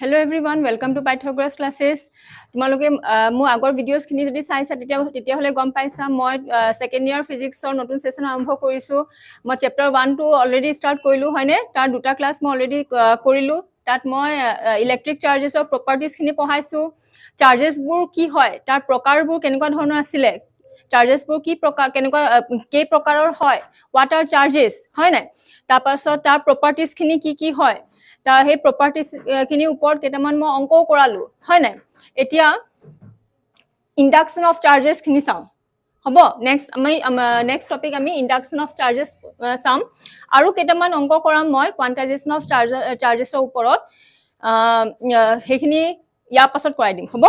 Hello everyone, welcome to Pythagoras classes. তোমালোকে মোৰ আগৰ ভিডিঅ'ছ খিনি যদি চাইছা তেতিয়া হলে গম পাইছা মই সেকেন্ড ইয়াৰ ফিজিক্সৰ নতুন সেশন আৰম্ভ কৰিছো মই চেপ্টাৰ 1 2 অলৰেডি ষ্টাৰ্ট কৰিলো হয়নে তাৰ দুটা ক্লাছ মই অলৰেডি কৰিলো তাত মই ইলেক্ট্ৰিক চাৰ্জেছৰ প্ৰপাৰ্টিজ খিনি পঢ়াইছো চাৰ্জেছ বোৰ কি হয় তাৰ প্ৰকাৰবোৰ কেনেকুৱা ধৰণৰ আছিল চাৰ্জেছ বোৰ কি প্ৰকাৰ কেনেকুৱা কেই প্ৰকাৰৰ হয় what are charges হয় না তাৰ পাছত তাৰ প্ৰপাৰ্টিজ খিনি কি হয় তা হে প্ৰপাৰ্টিজ খিনি ওপৰত কেটামান মই অংক কৰালো হয় না এতিয়া ইন্ডাকশন অফ চাৰ্জেছ খিনি চাও হ'ব নেক্সট টপিক আমি ইন্ডাকশন অফ চাৰ্জেছ চাম আৰু কেটামান অংক কৰাম মই কোৱান্টাইজেশ্যন অফ চাৰ্জেছৰ ওপৰত হেখিনি ইয়াৰ পাছত কৰাই দিম হ'ব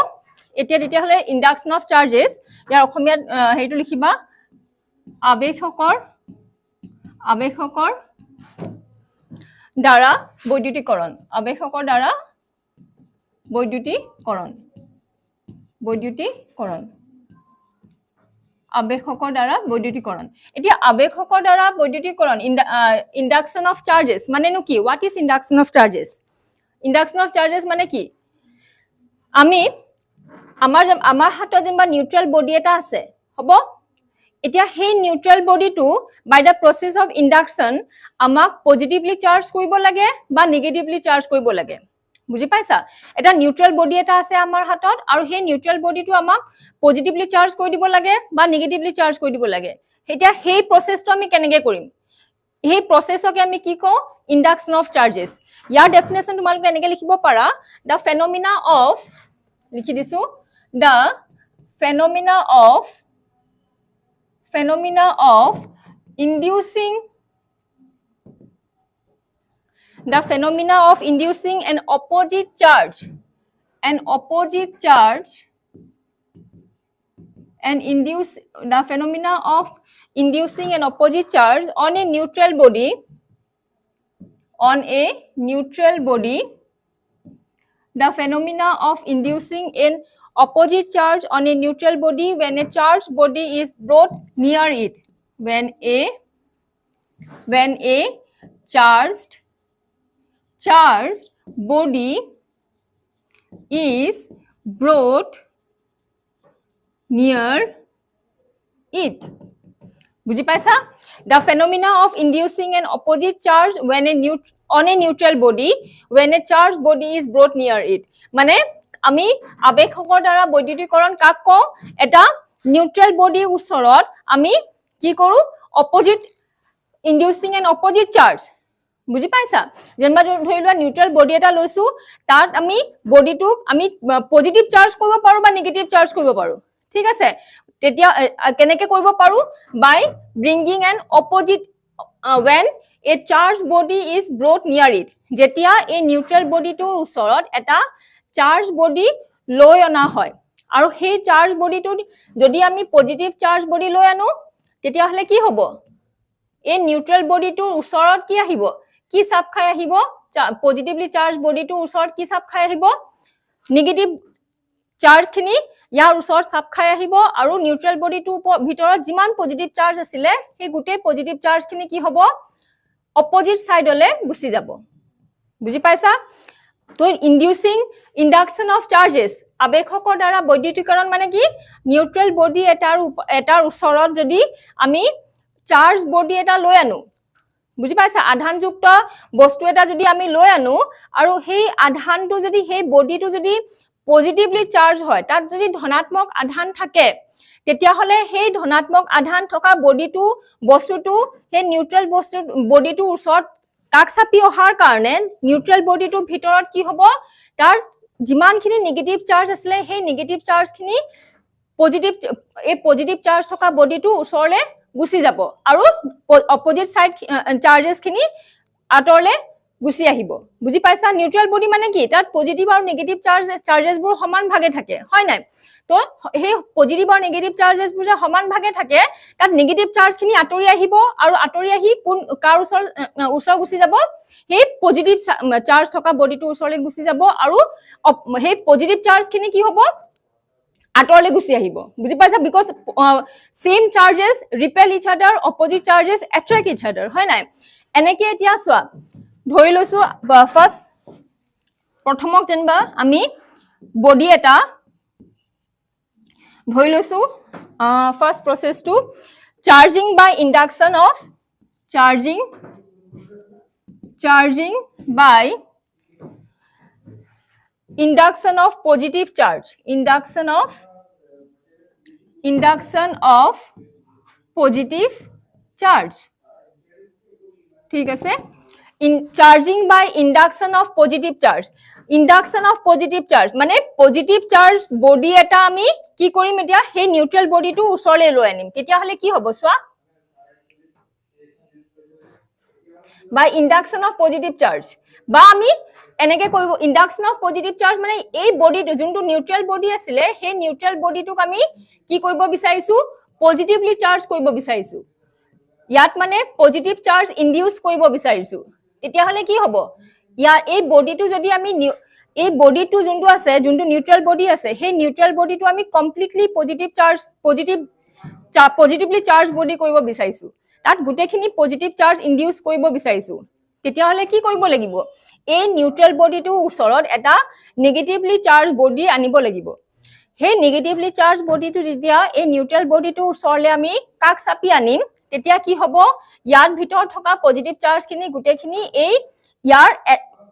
এতিয়া হলে ইন্ডাকশন অফ চাৰ্জেছ ইয়াৰ অসমীয়াত হেইটো লিখিবা আবেশকৰ দ্বাৰা বৈদ্যুতিকৰণ আবেশকৰ দ্বাৰা বৈদ্যুতিকৰণ এতিয়া আবেশকৰ দ্বাৰা বৈদ্যুতিকৰণ ইন্ডাকশন অফ চাৰ্জেছ মানেনো কি what is induction of charges মানে কি আমি আমাৰ হাতত যেনিবা নিউট্ৰেল বডি এটা আছে হ'ব এতিয়া সেই নিউট্ৰেল বডিটো by the process of induction আমাক পজিটিভলি চাৰ্জ কৰিব লাগে বা নেগেটিভলি চাৰ্জ কৰিব লাগে বুজি পাইছা এটা নিউট্ৰেল বডি এটা আছে আমাৰ হাতত আৰু সেই নিউট্ৰেল বডিটো আমাক পজিটিভলি চাৰ্জ কৰি দিব লাগে বা নেগেটিভলি চাৰ্জ কৰি দিব লাগে এতিয়া সেই প্ৰসেসটো আমি কেনেকৈ কৰিম এই প্ৰসেসকে আমি কি কও induction of charges year definition তোমালোকে এনেকৈ লিখিব পাৰা দা ফেনোমেনা অফ লিখি দিছো দা phenomena of inducing an opposite charge the phenomena of inducing an opposite charge on a neutral body the phenomena of inducing an opposite charge on a neutral body when a charged body is brought near it when a charged body is brought near it বুজি পাইছা the phenomena of inducing an opposite charge when on a neutral body when a charged body is brought near it মানে আমি আবেশকৰ দ্বাৰা বৈদ্যুতিকৰণ কাক কও এটা neutral বডিৰ ওচৰত আমি কি কৰো opposite inducing N opposite charge বুজি পাইছা যেনবা ধৰিলোৱা নিউট্ৰেল বডি এটা লৈছো তাত আমি বডিটোক আমি পজিটিভ চাৰ্জ কৰিব পাৰো বা নেগেটিভ চাৰ্জ কৰিব পাৰো ঠিক আছে তেতিয়া কেনেকৈ কৰিব পাৰো by bringing an opposite when a charged body is brought near it যেতিয়া এই নিউট্ৰেল বডিটোৰ ওচৰত এটা চাৰ্জ বডি লৈ অনা হয় আৰু সেই চাৰ্জ বডিটো যদি আমি পজিটিভ চাৰ্জ বডি লৈ আনো তেতিয়া হলে কি হ'ব এই নিউট্ৰেল বডিটোৰ ওচৰত কি আহিব কি চাপ খাই আহিব পজিটিভলি চাৰ্জ বডিটোৰ ওচৰত কি চাপ খাই আহিব নেগেটিভ চাৰ্জ খিনি ইয়াৰ ওচৰত চাপ খাই আহিব আৰু নিউট্ৰেল বডিটোৰ ভিতৰত যিমান পজিটিভ চাৰ্জ আছিল সেই গুটে পজিটিভ চাৰ্জ খিনি কি হ'ব অপোজিট সাইডলে গুছি যাব বুজি পাইছা তো ইন্ডাকশন অফ চাৰ্জেছ আবেশকৰ দ্বাৰা বৈদ্যুতিকৰণ মানে কি নিউট্ৰেল বডি এটাৰ ওচৰত যদি আমি চাৰ্জ বডি এটা লৈ আনো বুজি পাইছা আধানযুক্ত বস্তু এটা যদি আমি লৈ আনো আৰু সেই আধানটো যদি সেই বডিটো যদি পজিটিভলি চাৰ্জ হয় তাত যদি ধনাত্মক আধান থাকে তেতিয়া হলে সেই ধনাত্মক আধান থকা বস্তুটো সেই নিউট্ৰেল বডিটোৰ ওচৰত কাক চাপি অহাৰ কাৰণে নিউট্ৰেল বডিটোৰ ভিতৰত কি হ'ব তাৰ যিমানখিনি নেগেটিভ চাৰ্জ আছিল সেই নেগেটিভ চাৰ্জখিনি পজিটিভ চাৰ্জ থকা বডিটোৰ ওচৰলে গুছি যাব আৰু অপোজিট সাইড চাৰ্জেছ খিনি আতৰলে গুছি আহিব বুজি পাইছা নিউট্ৰেল বডি মানে কি তাত পজিটিভ আৰু নেগেটিভ চাৰ্জেছ বোৰ সমান ভাগে থাকে হয় নাই তো সেই পজিটিভ আৰু নেগেটিভ চাৰ্জেছ বোৰ যে সমান ভাগে থাকে তাত নেগেটিভ চাৰ্জ খিনি আতৰি আহিব আৰু আতৰি আহি কাৰ ওচৰ গুছি যাব সেই পজিটিভ চাৰ্জ থকা বডিটোৰ ওচৰলে গুছি যাব আৰু সেই পজিটিভ চাৰ্জ খিনি কি হ'ব আতৰলে গুছি আহিব বুজি পাইছা because same charges repel each other opposite charges এট্ৰাক্ট ইচ আদাৰ হয় নাই এনেকে এতিয়া চোৱা ধৰি লৈছো ফাৰ্স্ট প্ৰথমক যেনবা আমি বডি এটা ধৰি লৈছো first process to charging by induction of charging by induction of positive charge induction of positive charge ঠিক আছে in charging by induction of positive charge মানে positive charge body এটা আমি কি কৰিম এতিয়া সেই নিউট্ৰেল বডিটো ওচৰলৈ লৈ আনিম তেতিয়া হলে কি হ'ব সোৱা by induction of positive charge বা আমি এনেকে কৰিব induction of positive charge মানে এই বডিটো যোনটো নিউট্ৰেল বডি আছিল সেই নিউট্ৰেল বডিটোক আমি কি কৰিব বিচাৰিছো পজিটিভলি চাৰ্জ কৰিব বিচাৰিছো ইয়াত মানে পজিটিভ চাৰ্জ ইনডিউস কৰিব বিচাৰিছো তেতিয়া হলে কি হ'ব ইয়াৰ এই বডিটো যদি আমি এই বডিটো যোনটো আছে যোনটো নিউট্ৰেল বডি আছে সেই নিউট্ৰেল বডিটো আমি কমপ্লিটলি পজিটিভলি চাৰ্জ বডি কৰিব বিচাৰিছো তাত গুটেখিনি পজিটিভ চাৰ্জ ইনডিউস কৰিব বিচাৰিছো তেতিয়া হলে কি কৰিব লাগিব এই নিউট্ৰেল বডিটো ওচৰত এটা নেগেটিভলি চাৰ্জ বডি আনিব লাগিব সেই নেগেটিভলি চাৰ্জ বডিটো যেতিয়া এই নিউট্ৰেল বডিটো ওচৰলৈ আমি কাক চাপি আনিম তেতিয়া কি হ'ব ইয়াৰ ভিতৰত থকা পজিটিভ চাৰ্জ খিনি গুটেখিনি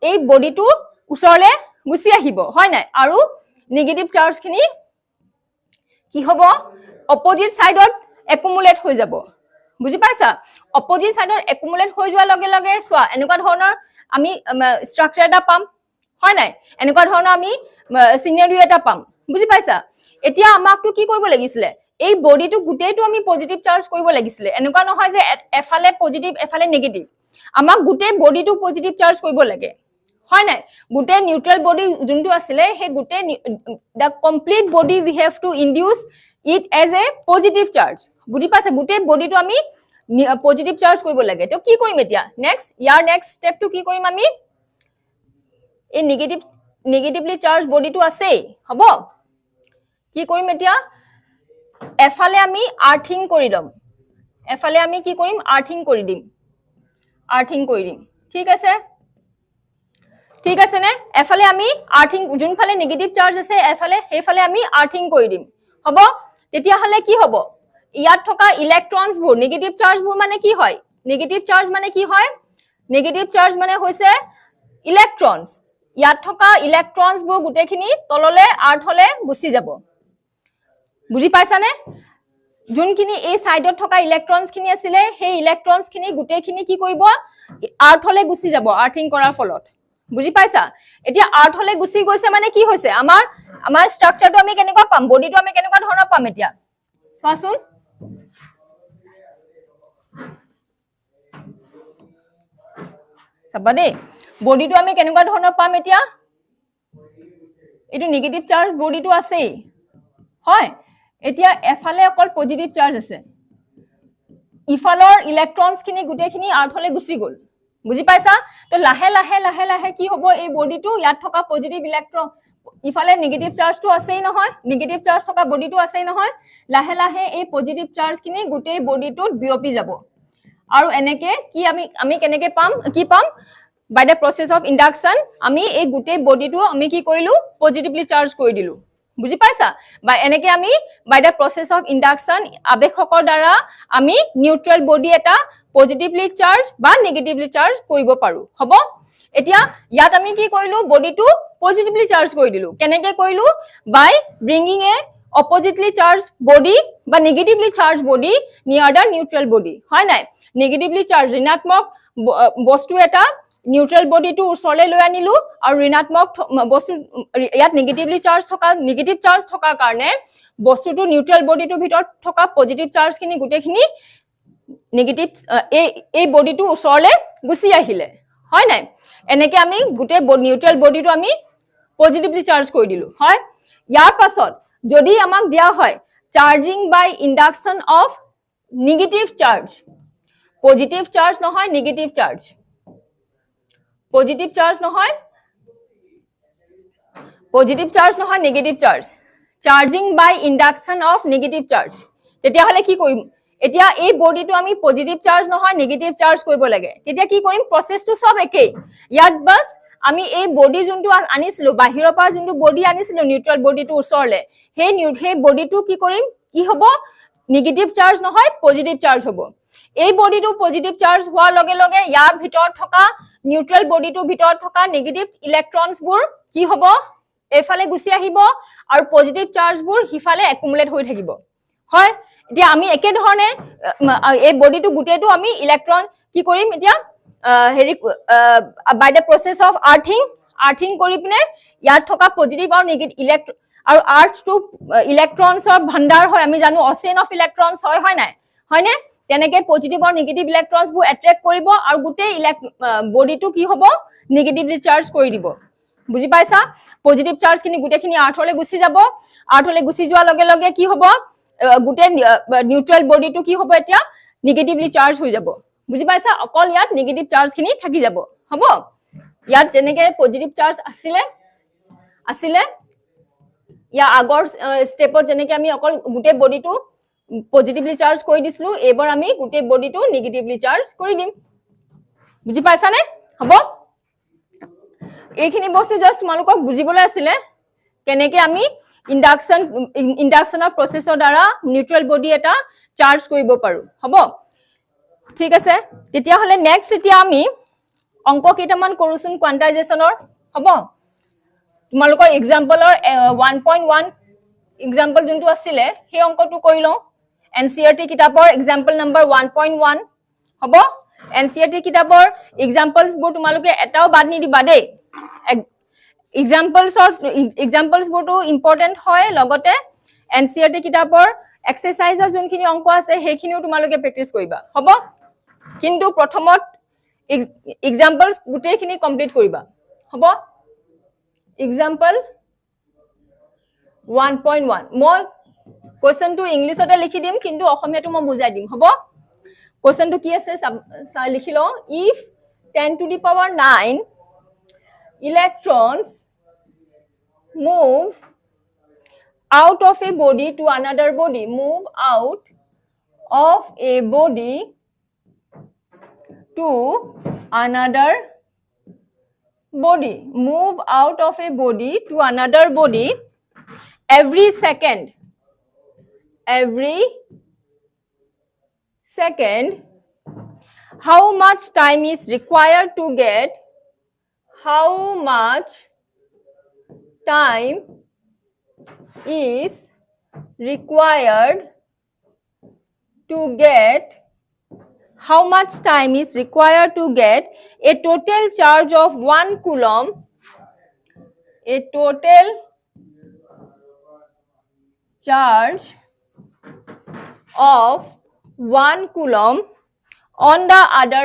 এই বডিটো ওচৰলৈ গুছি আহিব হয় নাই আৰু নেগেটিভ চাৰ্জ খিনি কি হ'ব অপোজিট সাইডত একুমুলেট হৈ যাব বুজি পাইছা অপোজিট সাইডত একুমুলেট হৈ যোৱাৰ লগে লগে সোৱা এনেকুৱা ধৰণৰ আমি স্ট্ৰাকচাৰ এটা পাম হয় নাই এনেকুৱা ধৰণৰ আমি সিনাৰিও এটা পাম বুজি পাইছা এতিয়া আমাকটো কি কৰিব লাগিছিল এই বডিটো গুটেটো আমি পজিটিভ চাৰ্জ কৰিব লাগিছিল এনেকুৱা নহয় যে এফালে পজিটিভ এফালে নেগেটিভ আমাক গুটে বডিটো পজিটিভ চাৰ্জ কৰিব লাগে হয় নাই গুটে নিউট্ৰেল বডি যোনটো আছিল সেই গুটে the complete body we have to induce it as a positive charge বুজি পাইছে গুটে বডিটো আমি পজিটিভ চাৰ্জ কৰিব লাগে তো কি কৰিম এতিয়া নেক্সট স্টেপটো কি কৰিম আমি এই নেগেটিভলি চাৰ্জ বডিটো আছে হ'ব কি কৰিম এতিয়া এফালে আমি আৰ্থিং কৰি দম এফালে আমি কি কৰিম আৰ্থিং কৰি দিম ঠিক আছে নে এফালে আমি আৰ্থিং যোনফালে নেগেটিভ চাৰ্জ আছে এফালে সেইফালে আমি আৰ্থিং কৰি দিম হ'ব তেতিয়া হলে কি হ'ব ইয়াত থকা ইলেক্ট্ৰনছ বোৰ নেগেটিভ চাৰ্জ বোৰ মানে কি হয় নেগেটিভ চাৰ্জ মানে হৈছে ইলেক্ট্ৰনছ ইয়াত থকা ইলেক্ট্ৰনছ বোৰ গুটেখিনি তললে আৰ্থলে গুছি যাব বুজি পাইছানে যোনখিনি এই সাইডত থকা ইলেক্ট্ৰনছ খিনি আছিল সেই ইলেক্ট্ৰনছ খিনি গুটেখিনি কি কৰিব আৰ্থলে গুছি যাব আৰ্থিং কৰাৰ ফলত বুজি পাইছা এতিয়া আৰ্থলে গুছি গৈছে মানে কি হৈছে আমাৰ স্ট্ৰাকচাৰটো আমি কেনেকুৱা পাম বডিটো আমি কেনেকুৱা ধৰণৰ পাম এতিয়া চোৱাচোন সবাদে বডিটো আমি কেনেকুৱা ধৰণৰ পাম এতিয়া এটো নেগেটিভ চাৰ্জ বডিটো আছে হয় এতিয়া এফালে অকল পজিটিভ চাৰ্জ আছে ইফালৰ ইলেক্ট্ৰনছ খিনি গুটেখিনি আৰ্থলে গুছি গল বুজি পাইছা তো লাহে কি হ'ব এই বডিটো ইয়াত থকা পজিটিভ ইলেক্ট্ৰন ইফালে নেগেটিভ চাৰ্জটো আছেই নহয় নেগেটিভ চাৰ্জ থকা বডিটো আছেই নহয় লাহে এই পজিটিভ চাৰ্জ খিনি গুটে বডিটোত বিয়পি যাব আৰু এনেকে কি আমি কেনেকে পাম কি পাম by the process of induction আমি এই গুটে বডিটো আমি কি কৰিলো পজিটিভলি চাৰ্জ কৰি দিলো বুজি পাইছা বা এনেকে আমি by the process of induction আবেশকৰ দ্বাৰা আমি নিউট্ৰেল বডি এটা পজিটিভলি চাৰ্জ বা নেগেটিভলি চাৰ্জ কৰিব পাৰো হ'ব এতিয়া ইয়াত আমি কি কৰিলো বডিটো পজিটিভলি চাৰ্জ কৰি দিলো কেনেকে কৰিলো বাই ব্ৰিংগিং এ oppositely charged body বা negatively charged body near the neutral body হয় নাই negatively charged ঋণাত্মক বস্তু এটা নিউট্ৰেল বডিটো ওচৰলৈ লৈ আনিলো আৰু ঋণাত্মক বস্তু ইয়াত নেগেটিভলি চাৰ্জ থকা কাৰণে বস্তুটো নিউট্ৰেল বডিটো ভিতৰত থকা পজিটিভ চাৰ্জ খিনি গুটেখিনি নেগেটিভ এই বডিটো ওচৰলৈ গুছি আহিলে হয় নাই এনেকে আমি গুটে নিউট্ৰেল বডিটো আমি পজিটিভলি চাৰ্জ কৰি দিলো হয় ইয়াৰ পাছত যদি আমাক দিয়া হয় charging by induction of negative charge positive charge নহয় নেগেটিভ চাৰ্জ পজিটিভ চাৰ্জ নহয় negative charge charging by induction of negative charge তেতিয়া হলে কি কৰিম এতিয়া এই বডিটো আমি পজিটিভ চাৰ্জ নহয় নেগেটিভ চাৰ্জ কৰিব লাগে তেতিয়া কি কৰিম প্ৰসেসটো সব একেই ইয়াত বাস আমি এই বডি যোনটো আনিছিলো বাহিৰৰ পৰা যোনটো বডি আনিছিলো নিউট্ৰেল বডিটো ওচৰলে সেই বডিটো কি কৰিম কি হ'ব নেগেটিভ চাৰ্জ নহয় পজিটিভ চাৰ্জ হ'ব এই বডিটো পজিটিভ চাৰ্জ হোৱাৰ লগে লগে ইয়াৰ ভিতৰত থকা নিউট্ৰেল বডিটোৰ ভিতৰত থকা নেগেটিভ ইলেক্ট্ৰনছবোৰ কি হ'ব এফালে গুছি আহিব আৰু পজিটিভ চাৰ্জবোৰ হিফালে একুমুলেট হৈ থাকিব হয় এতিয়া আমি একে ধৰণে এই বডিটো গুটেটো আমি ইলেক্ট্ৰন কি কৰিম এতিয়া হেৰি বাই দ্য প্ৰসেস অফ আৰ্থিং কৰি পিনে ইয়াত থকা পজিটিভ আৰু নেগেটিভ ইলেক্ট্ৰন আৰু আৰ্থটো ইলেক্ট্ৰনছৰ ভাণ্ডাৰ হয় আমি জানো অচেন অফ ইলেক্ট্ৰনছ হয় নাই হয়নে তেনেকে পজিটিভ আৰু নেগেটিভ ইলেক্ট্ৰনছবোৰ এট্ৰেক্ট কৰিব আৰু গোটেই বডিটো কি হ'ব নেগেটিভলি চাৰ্জ কৰি দিব বুজি পাইছা পজিটিভ চাৰ্জ খিনি গুটেখিনি আৰ্থলে গুছি যাব আৰ্থলে গুছি যোৱাৰ লগে লগে কি হ'ব গুটে নিউট্ৰেল বডিটো কি হ'ব এতিয়া নেগেটিভলি চাৰ্জ হৈ যাব বুজি পাইছা অকল ইয়াত নেগেটিভ চাৰ্জ খিনি থাকি যাব হ'ব ইয়াত যেনেকে পজিটিভ চাৰ্জ আছিলে ইয়া আগৰ স্টেপত যেনেকে আমি অকল গুটে বডিটো পজিটিভলি চাৰ্জ কৰি দিছিলো এবাৰ আমি গুটে বডিটো নেগেটিভলি চাৰ্জ কৰি দিম বুজি পাইছা নে হ'ব এইখিনি বস্তু জাস্ট তোমালোকক বুজিবলৈ আছিলে কেনেকে আমি ইন্ডাকশনৰ প্ৰসেসৰ দ্বাৰা নিউট্ৰেল বডি এটা চাৰ্জ কৰিব পাৰো হ'ব ঠিক আছে তেতিয়া হলে নেক্সট এতিয়া আমি অংক কেইটামান কৰোচোন কোয়ান্টাইজেশনৰ হ'ব তোমালোকৰ এক্সাম্পলৰ 1.1 এক্সাম্পল যোনটো আছিলে সেই অংকটো কৰি লওঁ এনসিআৰটি কিতাপৰ এক্সাম্পল নম্বৰ 1.1 হ'ব এনসিআৰটি কিতাপৰ এক্সাম্পলছ বোৰ তোমালোকে এটাও বাদ নিদিবা দেই এক্সাম্পলছ বোৰটো ইম্পৰ্টেন্ট হয় লগতে এনসিআৰটি কিতাপৰ এক্সাৰসাইজৰ যোনখিনি অংক আছে সেইখিনিও তোমালোকে প্ৰেক্টিস কৰিবা হ'ব কিন্তু প্ৰথমত এক্সাম্পলছ গুটেইখিনি কমপ্লিট কৰিবা হ'ব এক্সাম্পল 1.1 মই কোৱেশ্চনটো ইংলিছতে লিখি দিম কিন্তু অসমীয়াটো মই বুজাই দিম হ'ব কোৱেশ্চনটো কি আছে লিখি লওঁ if 10 to the power 9 electrons move out of a body to another body move out of a body to another body move out of a body to another body every second how much time is required to get how much time is required to get a total charge of 1 coulomb on the other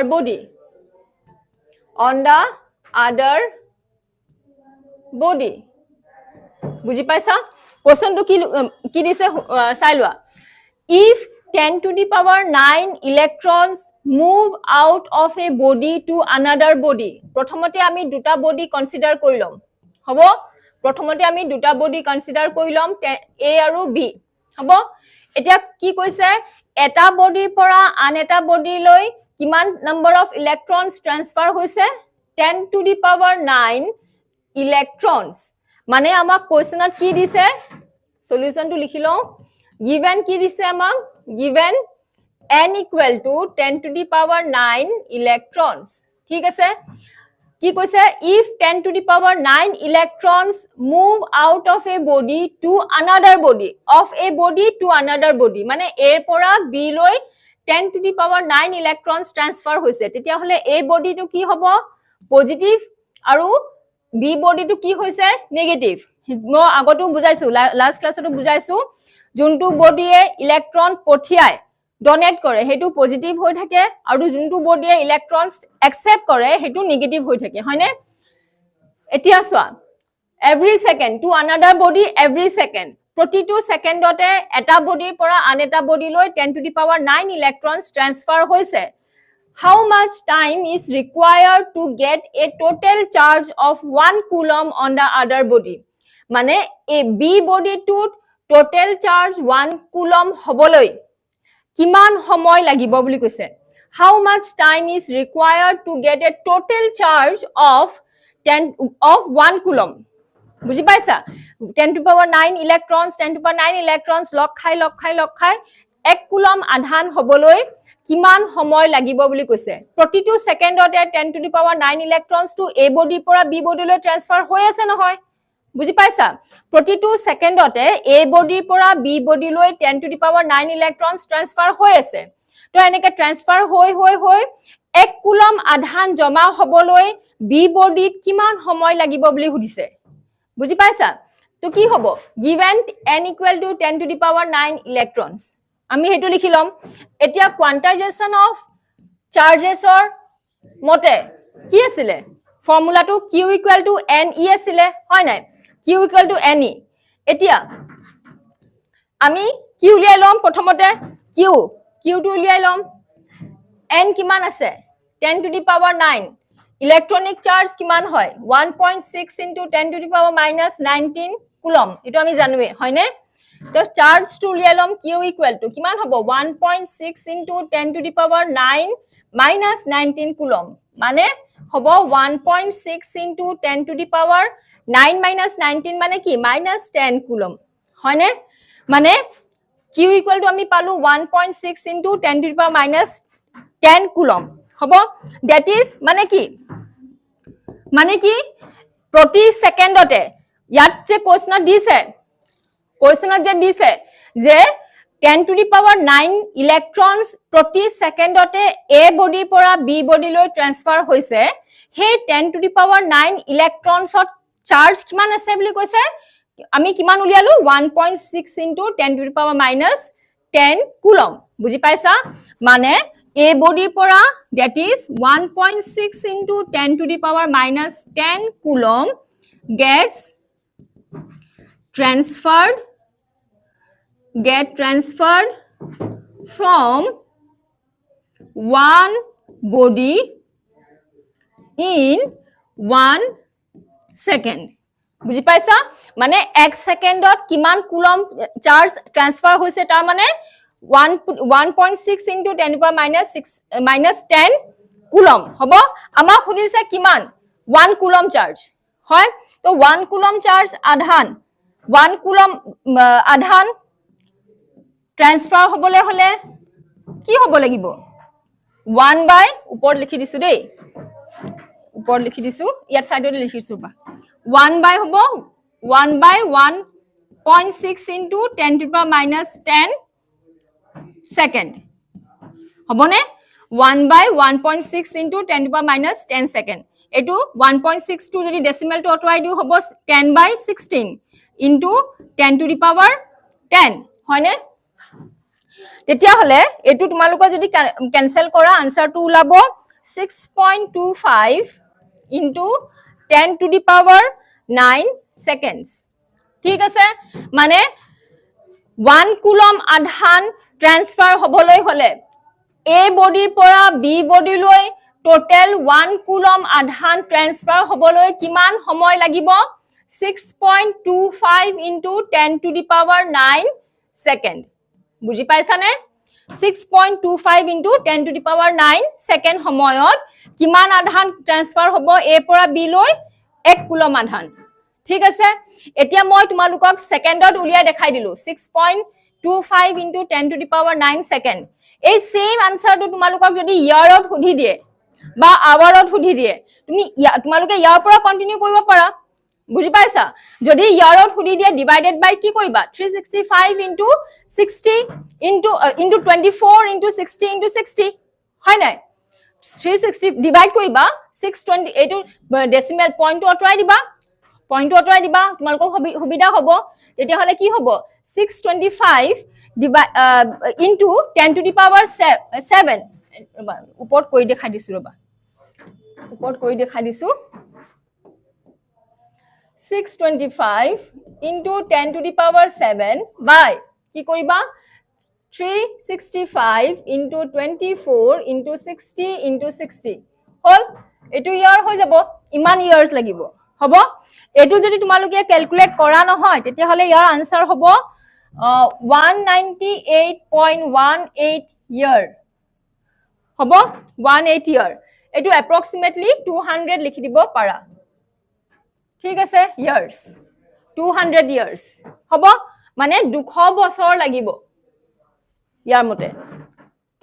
body বুজি পাইছা কোৱেশ্চনটো কি দিছে চাই লোৱা if 10 to the power 9 electrons move out of a body to another body প্ৰথমতে আমি দুটা body consider কৰি লম হ'ব প্ৰথমতে আমি দুটা বডি কনসিডাৰ কৰি লম A আৰু B হ'ব এতিয়া কি কৈছে এটা বডিৰ পৰা আন এটা বডিলৈ কিমান নম্বৰ অফ ইলেক্ট্ৰনছ ট্ৰান্সফাৰ হৈছে 10 to the power 9 electrons মানে আমাক কোৱেশ্চনত কি দিছে সলিউশনটো লিখি লওঁ given কি দিছে আমাক given n equal to 10 to the power 9 electrons ঠিক আছে কি কৈছে if 10 to the power 9 electrons move out of a body to another body মানে a পৰা b লৈ 10 to the power 9 electrons transfer হৈছে তেতিয়া হলে a বডিটো কি হ'ব পজিটিভ আৰু b বডিটো কি হৈছে নেগেটিভ মই আগতো বুজাইছো লাস্ট ক্লাছতো বুজাইছো যোনটো বডিয়ে ইলেক্ট্ৰন পঠিয়ায় ডোনেট কৰে হেতু পজিটিভ হৈ থাকে আৰু যোনটো বডিয়ে ইলেক্ট্ৰনছ একসেপ্ট কৰে হেতু নেগেটিভ হৈ থাকে হয়নে এতিয়া সোৱা every second to another body every second প্ৰতিটো সেকেন্ডতে এটা বডিৰ পৰা আন এটা বডিলৈ 10 to the power 9 electrons transfer হৈছে how much time is required to get a total charge of 1 coulomb on the other body মানে a b body to total charge 1 coulomb হবলৈ কিমান সময় লাগিব বুলি কৈছে how much time is required to get a total charge of 10 of 1 coulomb বুজি পাইছা 10 to the power 9 electrons 10 to the power 9 electrons লগ খাই 1 কুলম আধান হবলৈ কিমান সময় লাগিব বুলি কৈছে প্ৰতিটো সেকেন্ডতে 10 to the power 9 electrons to a body পৰা b body লৈ ট্ৰান্সফাৰ হৈ আছে নহয় বুজি পাইছা প্ৰতিটো সেকেন্ডতে a body পৰা b body লৈ 10 to the power 9 electrons transfer হৈ আছে তো এনেকে ট্ৰান্সফাৰ হৈ 1 কুলম আধান জমা হবলৈ b বডিত কিমান সময় লাগিব বুলি সুধিছে বুজি পাইছা তো কি হ'ব given n equal to 10 to the power 9 electrons আমি হেতু লিখিলম এতিয়া quantization of charges or মতে কি আছিল ফর্মুলাটো q equal to ne আছিল হয় নাই q equal to ne এতিয়া আমি কি উলিয়াই লম প্ৰথমতে q টো উলিয়াই লম n কিমান আছে 10 to the power 9 electronic charge কিমান হয় 1.6 into 10 to the power minus 19 coulomb এটো আমি জানোৱে হয়নে তো চার্জ টু উলিয়ালম q ইকুয়াল টু কিমান হ'ব 1.6 into 10 to the power 9 minus 19 coulomb মানে হ'ব 1.6 into 10 to the power 9 minus 19 মানে কি minus 10 কুলম হয়নে মানে q ইকুয়াল টু আমি পালো 1.6 into 10 to the power minus 10 coulomb হ'ব that is মানে কি প্রতি সেকেন্ডতে ইয়াত যে কোশ্চেনত দিছে যে 10 to the power 9 ইলেক্ট্ৰনস প্ৰতি সেকেন্ডতে a বডি পৰা b বডি লৈ ট্ৰান্সফাৰ হৈছে হে 10 to the power 9 ইলেক্ট্ৰনছত চাৰ্জ কিমান আছে বুলি কৈছে আমি কিমান উলিয়ালো 1.6 into 10 to the power minus 10 coulomb বুজি পাইছা মানে a body pora that is 1.6 into 10 to the power minus 10 coulomb gets transferred from one body in 1 second বুজি পাইছা মানে 1 সেকেন্ডত কিমান কুলম চার্জ ট্রান্সফার হৈছে তাৰ মানে 1.6 into 10 to the power minus 10 coulomb হ'ব আমাক সুধিছে কিমান 1 কুলম চার্জ হয় তো 1 কুলম চার্জ আধান 1 কুলম আধান ট্রান্সফার হবলে হলে কি হ'ব লাগিব 1 বাই উপৰ লিখি দিছো দেই উপৰ লিখি দিছো ইয়াত সাইডতে লিখিছো বা 1 বাই হ'ব 1 বাই 1.6 into 10 to the power minus 10 second হবনে 1 by 1.6 into 10 to the power minus 10 second এটো 1.6 টু যদি ডেসিমেল টু অটৰাই দিও হ'ব 10 by 16 into 10 to the power 10 হয়নে তেতিয়া হলে এটো তোমালোকৰ যদি ক্যান্সেল কৰা আনসাৰটো ওলাব 6.25 into 10 to the power 9 seconds ঠিক আছে মানে 1 কুলম আধান ট্রান্সফার হবলৈ হলে a বডিৰ পৰা b বডি লৈ টোটাল 1 কুলম আধান ট্রান্সফার হবলৈ কিমান সময় লাগিব 6.25 into 10 to the power 9 second বুজি পাইছানে 6.25 into 10 to the power 9 second সময়ত কিমান আধান ট্রান্সফার হ'ব a পৰা b লৈ 1 কুলম আধান ঠিক আছে এতিয়া মই তোমালোকক সেকেন্ডত উলিয়াই দেখাই দিলো 6.25 into 10 to the power 9 second এই সেম আনসারটো তোমালোকক যদি ইয়াৰত সুধি দিয়ে বা আৱাৰত সুধি দিয়ে তুমি তোমালোকে ইয়াৰ পৰা কন্টিনিউ কৰিব পাৰা বুজি পাইছা যদি ইয়াৰত সুধি দিয়ে ডিভাইডেড বাই কি কৰিবা 365 into 60 into 24 into 60 into 60 হয় নাই 360 ডিভাইড কৰিবা 620 এইটো ডেসিমেল পইণ্টটো অতৰাই দিবা তোমালোকক সুবিধা হ'ব তেতিয়া হলে কি হ'ব 625 into 10 to the power 7 উপৰত কৰি দেখাই দিছো ৰবা উপৰত কৰি দেখাই দিছো 625 into 10 to the power 7 by কি কৰিবা 365 into 24 into 60 into 60 হল এটো ইয়াৰ হৈ যাব ইমান ইয়াৰ্স লাগিব হ'ব এটো যদি তোমালোকে ক্যালকুলেট কৰা নহয় তেতিয়া হলে ইয়াৰ আনসাৰ হ'ব 198.18 year হ'ব 18 year এটো approximately 200 লিখি দিব পাৰা ঠিক আছে ইয়াৰ্স 200 ইয়াৰ্স হব মানে 200 বছৰ লাগিব ইয়াৰ মতে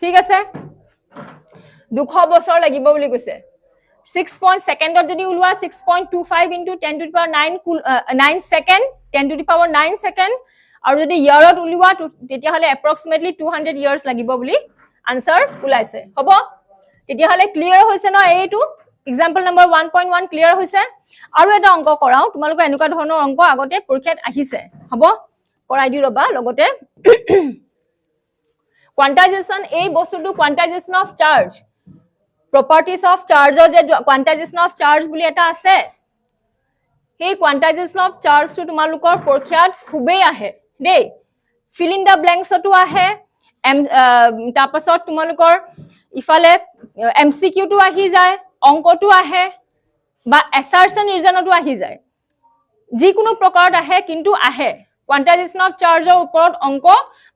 ঠিক আছে 200 বছৰ লাগিব বুলি কৈছে 6 সেকেন্ডত যদি উলোৱা 6.25 into 10 to the power 9 second 10 to the power 9 second আৰু যদি ইয়াৰত উলোৱা তেতিয়া হলে approximately 200 years লাগিব বুলি আনসাৰ ওলাইছে হ'ব তেতিয়া হলে ক্লিয়াৰ হৈছে ন এইটো এক্সাম্পল নম্বৰ 1.1 ক্লিয়াৰ হৈছে আৰু এটা অংক কৰাও তোমালোক এনেকুৱা ধৰণৰ অংক আগতে পৰীক্ষাত আহিছে হ'ব কৰাই দি ৰবা লগতে কোয়ান্টাইজেশন এই বস্তুটো quantisation of charge properties of charge or quantization of charge বুলি এটা আছে সেই quantization of charge to তোমালোকৰ পৰীক্ষাত খুবেই আহে দেই fill in the blanks তো আহে তাৰপাছত তোমালোকৰ ইফালে MCQ তো আহি যায় অংকটো আহে বা assertion reason তো আহি যায় যিকোনো প্ৰকাৰত আহে কিন্তু আহে quantization of charge ৰ ওপৰত অংক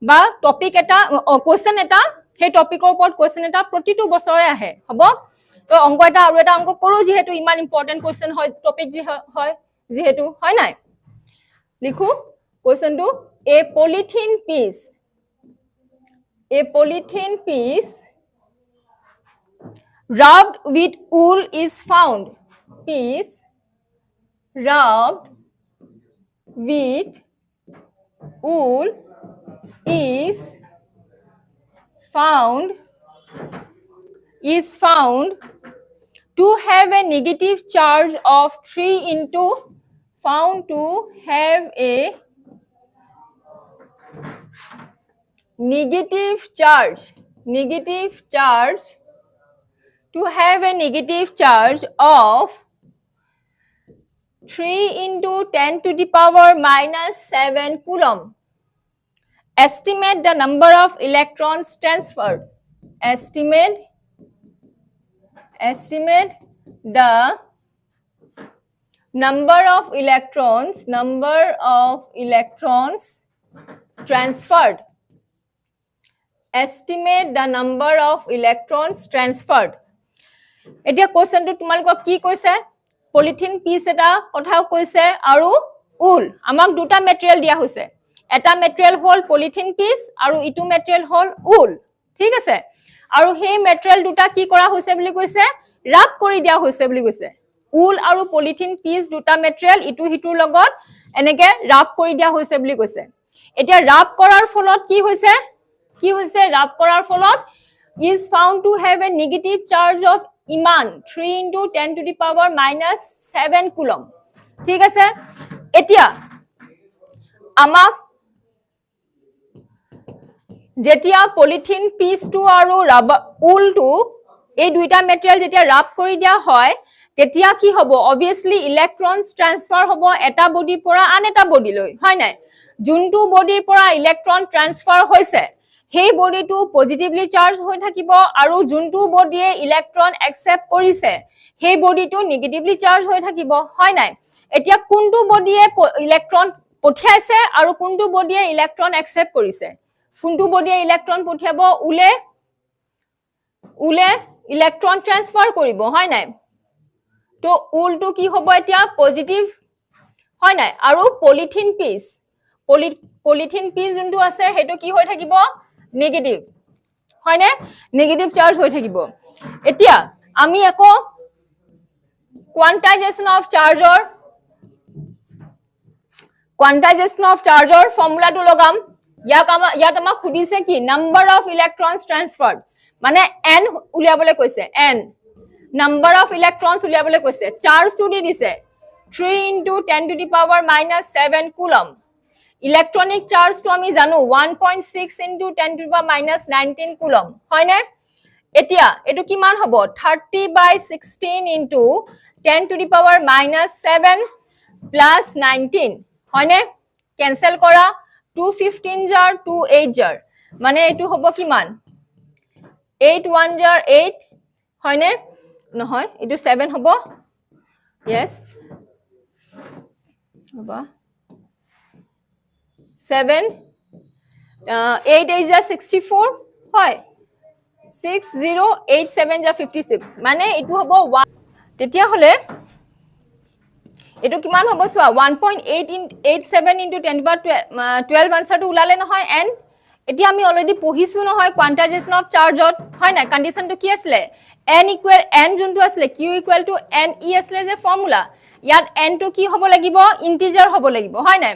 বা টপিক এটা কোৱেশ্চন এটা সেই টপিকৰ ওপৰত কোৱেশ্চন এটা প্ৰতিটো বছৰে আহে হ'ব তো অংক এটা আৰু এটা অংক কৰো যেহেতু ইমান ইম্পৰ্টেন্ট কোৱেশ্চন হয় টপিক যি হয় যেহেতু হয় নাই লিখো কোৱেশ্চনটো a polythene piece rubbed with wool is found piece rubbed with wool is found to have a negative charge of 3 into found to have a negative charge to have a negative charge of 3 into 10 to the power minus 7 coulomb. Estimate the number of electrons transferred. Estimate the number of electrons transferred. Estimate the number of electrons transferred. এতিয়া কোৱেশ্চনটো তোমালোকক কি কৈছে polythene piece এটা কথাও কৈছে আৰু উল আমাক দুটা মেটেৰিয়েল দিয়া হৈছে এটা মেটেৰিয়েল হল পলিথিন পিস আৰু ইটো মেটেৰিয়েল হল উল ঠিক আছে আৰু সেই মেটেৰিয়েল দুটা কি কৰা হৈছে বুলি কৈছে ৰাপ কৰি দিয়া হৈছে বুলি কৈছে উল আৰু পলিথিন পিস দুটা মেটেৰিয়েল ইটো হিটোৰ লগত এনেকে ৰাপ কৰি দিয়া হৈছে বুলি কৈছে এতিয়া ৰাপ কৰাৰ ফলত কি হৈছে ৰাপ কৰাৰ ফলত is found to have a negative charge of ইমান 3 into 10 to the power minus 7 coulomb ঠিক আছে এতিয়া আমাক যেতিয়া পলিথিন পিসটো আৰু উলটো এই দুইটা মেটেৰিয়েল যেতিয়া ৰাপ কৰি দিয়া হয় তেতিয়া কি হ'ব obviously electrons transfer হ'ব এটা বডিৰ পৰা আন এটা বডিলৈ হয় নাই যোনটো বডিৰ পৰা ইলেক্ট্ৰন ট্ৰান্সফাৰ হৈছে সেই বডিটো পজিটিভলি চাৰ্জ হৈ থাকিব আৰু যোনটো বডিয়ে ইলেক্ট্ৰন একসেপ্ট কৰিছে সেই বডিটো নেগেটিভলি চাৰ্জ হৈ থাকিব হয় নাই এতিয়া কোনটো বডিয়ে ইলেক্ট্ৰন পঠিয়াইছে আৰু কোনটো বডিয়ে ইলেক্ট্ৰন একসেপ্ট কৰিছে কোনটো বডিয়ে ইলেক্ট্ৰন পঠিয়াব উলে ইলেক্ট্ৰন ট্ৰান্সফাৰ কৰিব হয় নাই তো উলটো কি হ'ব এতিয়া পজিটিভ হয় নাই আৰু পলিথিন পিস যোনটো আছে হেটো কি হৈ থাকিব নেগেটিভ হয় নে নেগেটিভ চাৰ্জ হৈ থাকিব এতিয়া আমি আকৌ কোয়ান্টাইজেশন অফ চাৰ্জৰ ফৰ্মুলাটো লগাম ইয়াত আমাক খুদিছে কি নাম্বাৰ অফ ইলেক্ট্ৰনছ ট্ৰান্সফাৰ্ড মানে n উলিয়াবলৈ কৈছে n নাম্বাৰ অফ ইলেক্ট্ৰনছ উলিয়াবলৈ কৈছে চাৰ্জটো দি দিছে 3 into 10 to the power minus 7 coulomb electronic চাৰ্জটো আমি জানো 1.6 into 10 to the power minus 19 coulomb হয়নে এতিয়া এটো কিমান হ'ব 30/16 into 10 to the power minus 7 plus 19 হয়নে ক্যান্সেল কৰা 215 jar 28 jar মানে এটো হ'ব কিমান 81 jar 8 হয়নে নহয় এটো 7 হ'ব yes হবা 7 8 8 jar 64 হয় 6087 jar 56 মানে এটো হ'ব 1 তেতিয়া হলে এটো কিমান হ'ব সোৱা 1.887 into 10 power 12 আনসাৰটো উলালে নহয় n এতিয়া আমি অলৰেডি পঢ়িছো নহয় কোয়ান্টাইজেশন অফ চাৰ্জত হয় না কন্ডিশনটো কি আছিল n যোনটো আছিল q = n e আছিল যে ফৰ্মুলা ইয়াত n টো কি হ'ব লাগিব ইন্টিজাৰ হ'ব লাগিব হয় না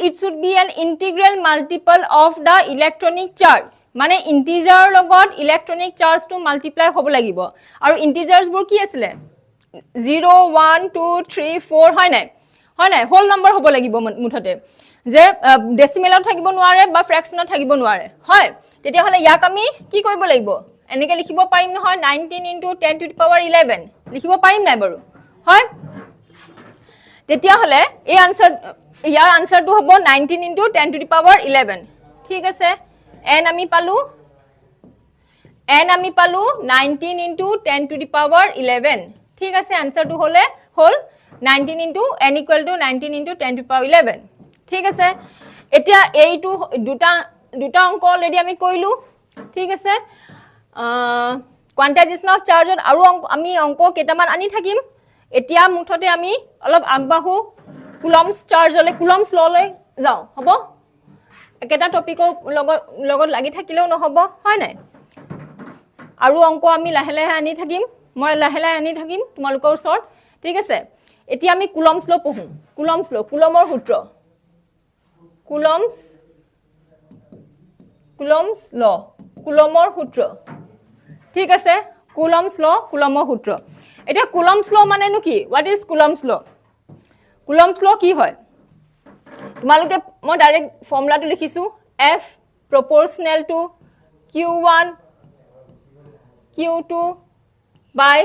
it should be an integral multiple of the electronic charge মানে ইন্টিজাৰ লগত ইলেক্ট্ৰনিক চাৰ্জটো মাল্টিপ্লাই হ'ব লাগিব আৰু ইন্টিজাৰ্স বোৰ কি আছিল 0 1 2 3 4 হয় নাই হোল নাম্বাৰ হ'ব লাগিব মুঠতে যে ডেসিমেলত থাকিব নোৱাৰে বা ফ্ৰেকশনত থাকিব নোৱাৰে হয় তেতিয়া হলে ইয়াক আমি কি কৰিব লাগিব এনেকে লিখিব পাৰিম নহয় 19 into 10 to the power 11 লিখিব পাৰিম নাই বাৰু হয় তেতিয়া হলে এই আনসাৰ ইয়াৰ আনসাৰটো হ'ব 19 into 10 to the power 11 ঠিক আছে n আমি পালো 19 into 10 to the power 11 ঠিক আছে আনসাৰটো হল 19 into n = 19 into 10 to the power 11 ঠিক আছে এতিয়া এইটো দুটা অংক অলৰেডি আমি কইলো ঠিক আছে কোয়ান্টাইজেশন অফ চাৰ্জত আৰু আমি অংক কেটামান আনি থাকিম এতিয়া মুঠতে আমি অলপ আগবাহু কুলম্বস চাৰ্জলে কুলম্বস ললে যাও হ'ব একেটা টপিকৰ লগত লাগি থাকিলেও নহব হয় নাই আৰু অংক আমি লাহে লাহে আনি থাকিম মই লাহে লাহে আনি থাকিম তোমালোকৰ ওচৰত ঠিক আছে এতিয়া আমি কুলম্বস ল পঢ়ো কুলম্বস ল কুলমৰ সূত্ৰ কুলম্বস ল কুলমৰ সূত্ৰ ঠিক আছে কুলম্বস ল কুলমৰ সূত্ৰ এটা কুলম্বস ল মানে নো কি what is Coulomb's law Coulomb's law কি হয় তোমালোকে মই ডাইৰেক্ট ফৰ্মুলাটো লিখিছো F proportional to Q1 Q2 by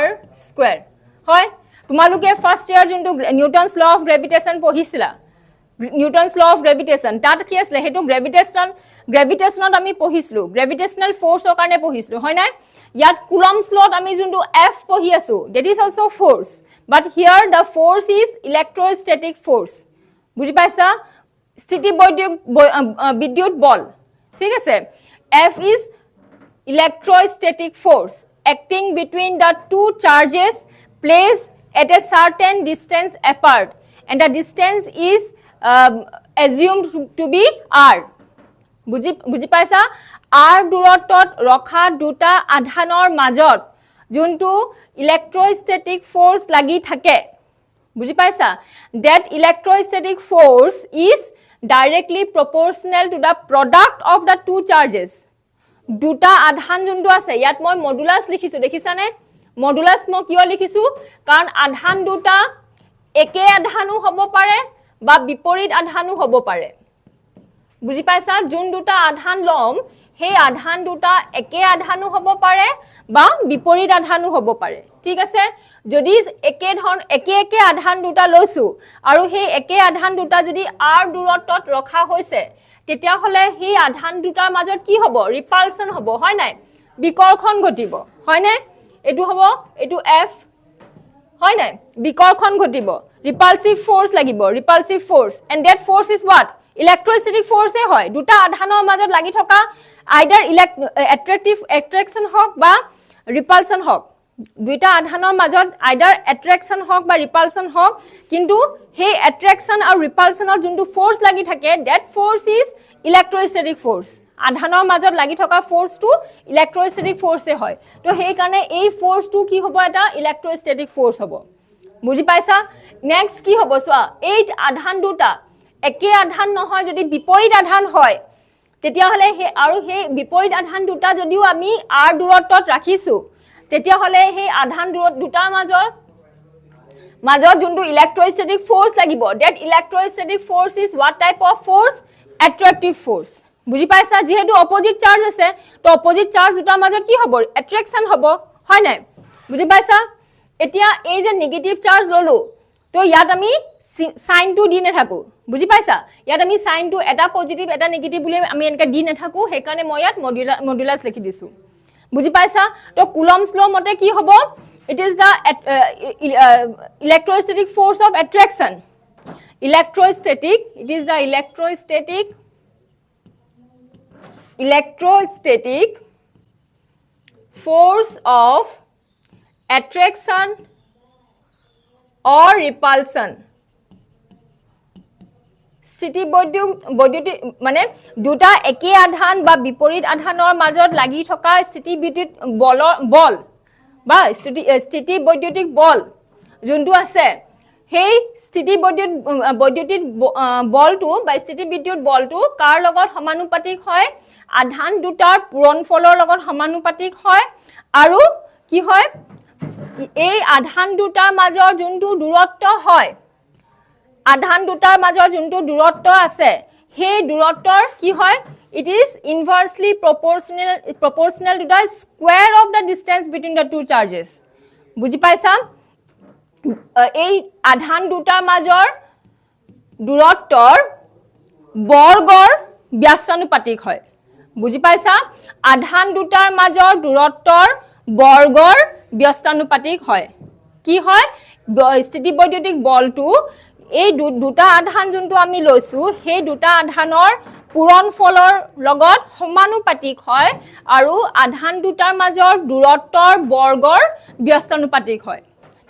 R square হয় তোমালোকে ফার্স্ট ইয়ার যোনটো নিউটনস ল অফ গ্ৰেভিটেশন পঢ়িছিলা নিউটনস ল অফ গ্ৰেভিটেশন তাত কি আছিল হেতু গ্ৰেভিটেশনত আমি পঢ়িছিলো গ্ৰেভিটেশনাল ফোৰ্সৰ কাৰণে পঢ়িছিলো হয় না ইয়াত কুলম্বস লত আমি যোনটো F পঢ়ি আছো that is also force but here the force is electrostatic force বুজি পাইছা স্থিতি বিদ্যুৎ বল ঠিক আছে F is electrostatic force acting between the two charges placed at a certain distance apart and the distance is assumed to be r বুজি পাইছা r দূৰত্বত ৰখা দুটা আধানৰ মাজত যোনটো ইলেক্ট্ৰোস্ট্যাটিক ফোর্স লাগি থাকে বুজি পাইছা that electrostatic force is directly proportional to the product of the two charges দুটা আধান যোনটো আছে ইয়াত মই মডুলাস লিখিছো দেখিছানে মডুলাস মই কিয় লিখিছো কাৰণ আধান দুটা একে আধানু হ'ব পাৰে বা বিপৰীত আধানু হ'ব পাৰে বুজি পাইছা যোন দুটা আধান লম সেই আধান দুটা একে আধানু হ'ব পাৰে বা বিপৰীত আধানু হ'ব পাৰে ঠিক আছে যদি একে আধান দুটা লৈছো আৰু সেই একে আধান দুটা যদি r দূৰত্বত ৰখা হৈছে তেতিয়া হলে সেই আধান দুটাৰ মাজত কি হ'ব ৰিপালশন হ'ব হয় নাই বিকৰ্ষণ ঘটিব হয় নাই এটো হ'ব এটো F হয় নাই বিকৰ্ষণ ঘটিব ৰিপালসিভ ফোৰ্স লাগিব ৰিপালসিভ force and that force is what electrostatic force হয় দুটা আধানৰ মাজত লাগি থকা either attraction হক বা ৰিপালশন হক দুইটা আধানৰ মাজত either attraction হক বা ৰিপালশন হক কিন্তু সেই attraction আৰু ৰিপালশনৰ যোনটো ফোৰ্স লাগি থাকে that force is electrostatic force আধানৰ মাজত লাগি থকা ফোৰ্সটো ইলেক্ট্ৰোস্ট্যাটিক ফোৰ্সে হয় তো সেই কাৰণে এই ফোৰ্সটো কি হ'ব এটা ইলেক্ট্ৰোস্ট্যাটিক ফোৰ্স হ'ব বুজি পাইছা নেক্সট কি হ'ব সোৱা এই আধান দুটা একে আধান নহয় যদি বিপৰীত আধান হয় তেতিয়া হলে সেই বিপৰীত আধান দুটা যদিও আমি r দূৰত্বত ৰাখিছো তেতিয়া হলে সেই আধান দুটাৰ মাজত যোনটো ইলেক্ট্ৰোস্ট্যাটিক ফোর্স লাগিব that electrostatic force is what type of force attractive force বুজি পাইছা যেহেতু অপোজিট চার্জ আছে তো অপোজিট চার্জ দুটাৰ মাজত কি হ'ব অ্যাট্রাকশন হ'ব হয় নাই বুজি পাইছা এতিয়া এই যে নেগেটিভ চার্জ ললো তো ইয়াত আমি সাইন টু দি নেথাকো বুজি পাইছা ইয়াত আমি সাইন টু এটা পজিটিভ এটা নেগেটিভ বুলি আমি এনেকা দি নেথাকো সেই কাৰণে মই ইয়াত মডুলাস লিখি দিছো বুজি পাইছা তো কুলম্বস ল মতে কি হ'ব it is the electrostatic force of attraction it is the electrostatic force of attraction or repulsion. স্থিতি বৈদ্যুতিক মানে দুটা একে আধান বা বিপৰীত আধানৰ মাজত লাগি থকা স্থিতি বিদ্যুৎ বল বা স্থিতি বৈদ্যুতিক বল যোনটো আছে সেই স্থিতি বৈদ্যুতিক বলটো বা স্থিতি বিদ্যুৎ বলটো কাৰ লগত সমানুপাতিক হয় আধান দুটাৰ পূৰণফলৰ লগত সমানুপাতিক হয় আৰু কি হয় এই আধান দুটাৰ মাজৰ যোনটো দূৰত্ব হয় আধান দুটাৰ মাজৰ যোনটো দূৰত্ব আছে সেই দূৰত্বৰ কি হয় it is inversely proportional to the square of the distance between the two charges বুজি পাইছা এই আধান দুটাৰ মাজৰ দূৰত্বৰ বৰ্গৰ ব্যস্তানুপাতিক হয় বুজি পাইছা আধান দুটাৰ মাজৰ দূৰত্বৰ বৰ্গৰ ব্যস্তানুপাতিক হয় কি হয় স্থিতি বৈদ্যুতিক বলটো এই দুটা আধান যোনটো আমি লৈছো সেই দুটা আধানৰ পূৰণফলৰ লগত সমানুপাতিক হয় আৰু আধান দুটাৰ মাজৰ দূৰত্বৰ বৰ্গৰ ব্যস্তানুপাতিক হয়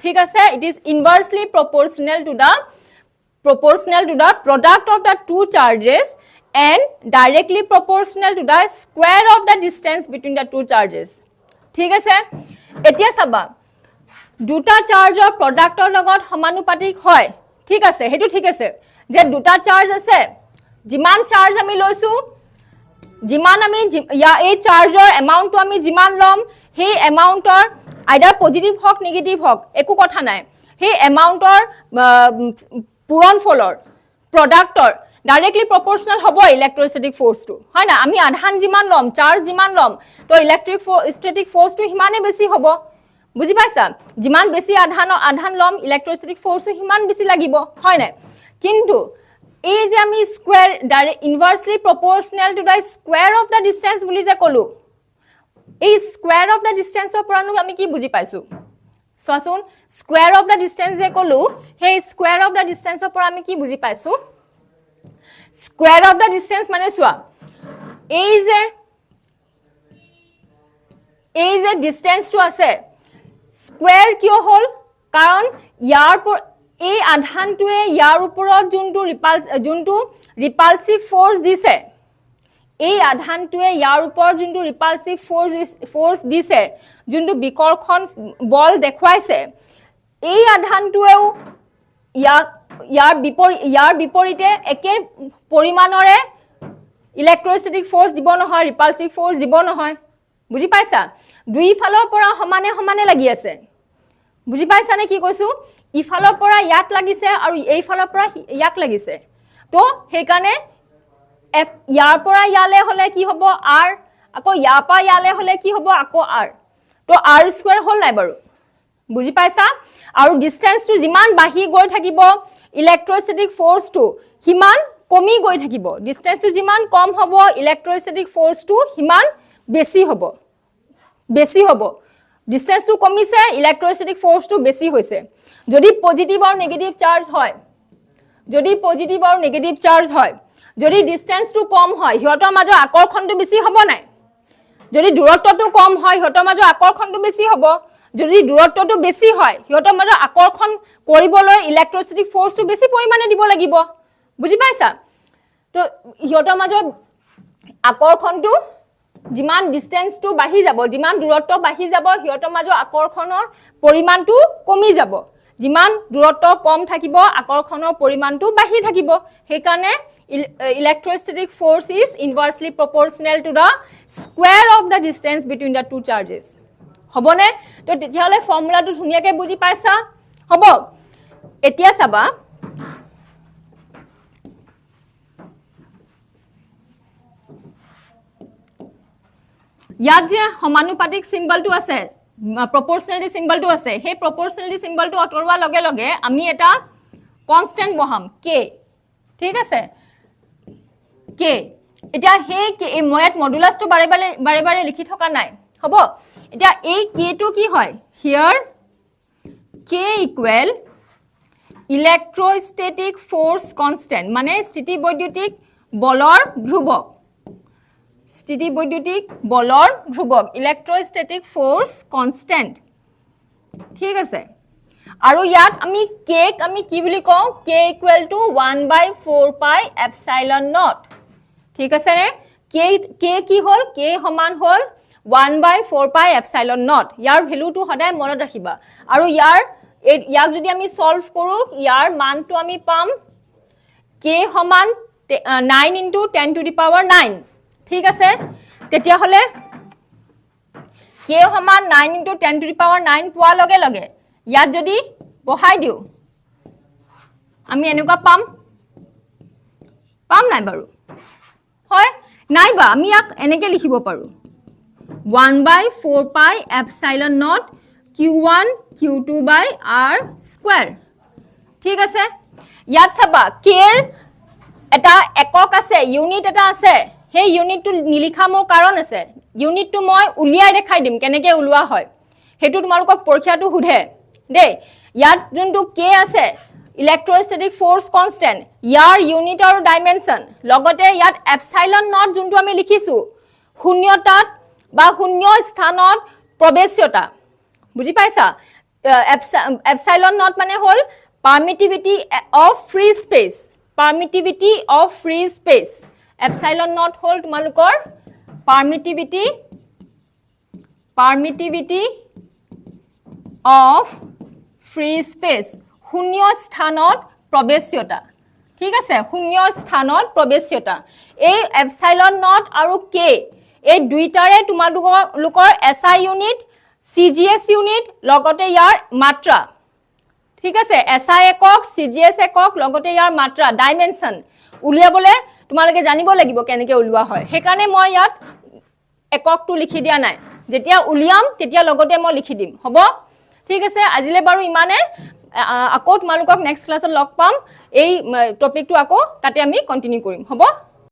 ঠিক আছে it is inversely proportional to the product of the two charges and directly proportional to the square of the distance between the two charges ঠিক আছে এতিয়া চাবা দুটা চাৰ্জৰ প্ৰডাক্টৰ লগত সমানুপাতিক হয় ঠিক আছে হেতু ঠিক আছে যে দুটা চাৰ্জ আছে যিমান চাৰ্জ আমি লৈছো যিমান আমি এই চাৰ্জৰ এমাউন্টটো আমি যিমান লম সেই এমাউন্টৰ আইদাৰ পজিটিভ হক নেগেটিভ হক একো কথা নাই সেই এমাউন্টৰ পূৰণফলৰ প্ৰডাক্টৰ ডাইৰেক্টলি প্ৰপৰ্শনাল হ'ব ইলেক্ট্ৰোষ্টেটিক ফোৰ্সটো হয় না আমি আধান যিমান লম চাৰ্জ যিমান লম তো ইলেক্ট্ৰিক ফোৰ্সটো হিমানে বেছি হ'ব বুজি পাইছা যিমান বেছি আধান লম ইলেক্ট্ৰোষ্টেটিক ফোৰ্সটো হিমান বেছি লাগিব হয় না কিন্তু এই যে আমি square direct inversely proportional to the square of the distance বুলি যে কলো এই স্কয়াৰ অফ দা ডিসটেন্সৰ পৰানো আমি কি বুজি পাইছো সোৱাচোন স্কয়াৰ অফ দা ডিসটেন্স যে কলো সেই স্কয়াৰ অফ দা ডিসটেন্সৰ পৰা আমি কি বুজি পাইছো স্কয়াৰ অফ দা ডিসটেন্স মানে সোৱা এই যে ডিসটেন্সটো আছে স্কয়াৰ কিয় হল কাৰণ ইয়াৰ এই আধানটোৱে ইয়াৰ ওপৰত যোনটো ৰিপালসিভ ফোৰ্স দিছে এই আধানটোৱে ইয়াৰ ওপৰত যোনটো ৰিপালসিভ ফোৰ্স দিছে যোনটো বিকৰ্ষণ বল দেখুৱাইছে এই আধানটোৱেও ইয়াৰ বিপৰীতে একে পৰিমাণৰে ইলেক্ট্ৰোষ্টেটিক ফোৰ্স দিব নহয় ৰিপালসিভ ফোৰ্স দিব নহয় বুজি পাইছা দুই ফালৰ পৰা সমানে লাগি আছে বুজি পাইছা নে কি কৈছো ইফালৰ পৰা ইয়াক লাগিছে আৰু এই ফালৰ পৰা ইয়াক লাগিছে তো হেকানে ইয়াৰ পৰা ইয়ালে হলে কি হ'ব r আকৌ ইয়াৰ পৰা ইয়ালে হলে কি হ'ব আকৌ r তো r স্কয়াৰ হল নাই বাৰু বুজি পাইছা আৰু ডিসটেন্সটো যিমান বাঢ়ি গৈ থাকিব ইলেক্ট্ৰোষ্টেটিক ফোৰ্সটো হিমান কমি গৈ থাকিব ডিসটেন্সটো যিমান কম হ'ব ইলেক্ট্ৰোষ্টেটিক ফোৰ্সটো হিমান বেছি হ'ব ডিসটেন্সটো কমিছে ইলেক্ট্ৰোষ্টেটিক ফোৰ্সটো বেছি হৈছে যদি পজিটিভ আৰু নেগেটিভ চাৰ্জ হয় যদি ডিসটেন্সটো কম হয় হিয়তৰ মাজৰ আকৰ্ষণটো বেছি হ'ব নাই যদি দূৰত্বটো কম হয় হিয়তৰ মাজৰ আকৰ্ষণটো বেছি হ'ব যদি দূৰত্বটো বেছি হয় হিয়তৰ মাজৰ আকৰ্ষণ কৰিবলৈ ইলেক্ট্ৰোষ্টেটিক ফোৰ্সটো বেছি পৰিমাণে দিব লাগিব বুজি পাইছা তো হিয়তৰ মাজৰ আকৰ্ষণটো যিমান ডিসটেন্সটো বাঢ়ি যাব যিমান দূৰত্ব বাঢ়ি যাব হিয়তৰ মাজৰ আকৰ্ষণৰ পৰিমাণটো কমি যাব যিমান দূৰত্ব কম থাকিব আকৰ্ষণৰ পৰিমাণটো বাঢ়ি থাকিব হেকাৰণে electrostatic force is inversely proportional to the square of the distance between the two charges হবনে তো তেতিয়ালে ফৰ্মুলাটো ধুনিয়াকে বুজি পাইছা হব এতিয়া চাবা ইয়াত যে সমানুপাতিক সিম্বলটো আছে proportionality সিম্বলটো আছে সেই proportionality সিম্বলটো অতৰুৱা লগে লগে আমি এটা কনস্ট্যান্ট বহাম k ঠিক আছে k এতিয়া হে এই ময়াত মডুলাসটো বাৰে লিখি থকা নাই হ'ব এতিয়া এই k টো কি হয় হিয়াৰ k ইকুৱেল ইলেক্ট্ৰোষ্টেটিক ফোৰ্স কনস্ট্যান্ট মানে স্থিতি বৈদ্যুতিক বলৰ ধ্ৰুৱক ইলেক্ট্ৰোষ্টেটিক ফোৰ্স কনস্ট্যান্ট ঠিক আছে আৰু ইয়াত আমি k আমি কি বুলি কওঁ k equal to 1/4 pi epsilon naught ঠিক আছে নে k কি হল k সমান হল 1/4 pi epsilon naught ইয়াৰ ভ্যালুটো সদায় মনত ৰাখিবা আৰু ইয়াক যদি আমি সলভ কৰো ইয়াৰ মানটো আমি পাম k সমান 9 into 10 to the power 9 ঠিক আছে তেতিয়া হলে k সমান 9 into 10 to the power 9 পোৱা লগে লগে ইয়াত যদি বহাই দিও আমি এনেকুৱা পাম নাই বাৰু হয় নাইবা আমি ইয়াক এনেকে লিখিব পাৰো 1/4 pi epsilon naught q1 q2 by r square ঠিক আছে ইয়াত চাবা k এর এটা একক আছে ইউনিট এটা আছে সেই ইউনিটটো নিলিখা মোৰ কাৰণ আছে ইউনিটটো মই উলিয়াই দেখাই দিম কেনেকে উলোৱা হয় হেতু তোমালোকক পৰীক্ষাটো হুধে দে ইয়াত যোনটো k আছে ইলেক্ট্ৰোস্ট্যাটিক ফোৰ্স কনস্ট্যান্ট ইয়াৰ ইউনিট আৰু ডাইমেনশন লগতে ইয়াত এপসাইলন নট যোনটো আমি লিখিছো শূন্যতাত বা শূন্য স্থানত প্ৰৱেশ্যতা বুজি পাইছা এপসাইলন নট মানে হল permittivity of free space epsilon naught হল তোমালোকৰ পাৰমিটিভিটি অফ ফ্ৰি স্পেস শূন্য স্থানত প্ৰৱেশ্যতা ঠিক আছে শূন্য স্থানত প্ৰৱেশ্যতা এই এপসাইলন নট আৰু k এই দুইটাৰে তোমালোকৰ SI ইউনিট CGS ইউনিট লগতে ইয়াৰ মাত্ৰা ঠিক আছে SI একক CGS একক লগতে ইয়াৰ মাত্ৰা ডাইমেনশন উলিয়াবলে তোমালোকে জানিব লাগিব কেনেকে উলিওৱা হয় হেকাৰণে মই ইয়াত এককটো লিখি দিয়া নাই যেতিয়া উলিয়াম তেতিয়া লগতে মই লিখি দিম হ'ব ঠিক আছে আজিলে বাৰু ইমানে আকৌ তোমালোকক নেক্সট ক্লাছত লগ পাম এই টপিকটো আকৌ তাতে আমি কন্টিনিউ কৰিম হ'ব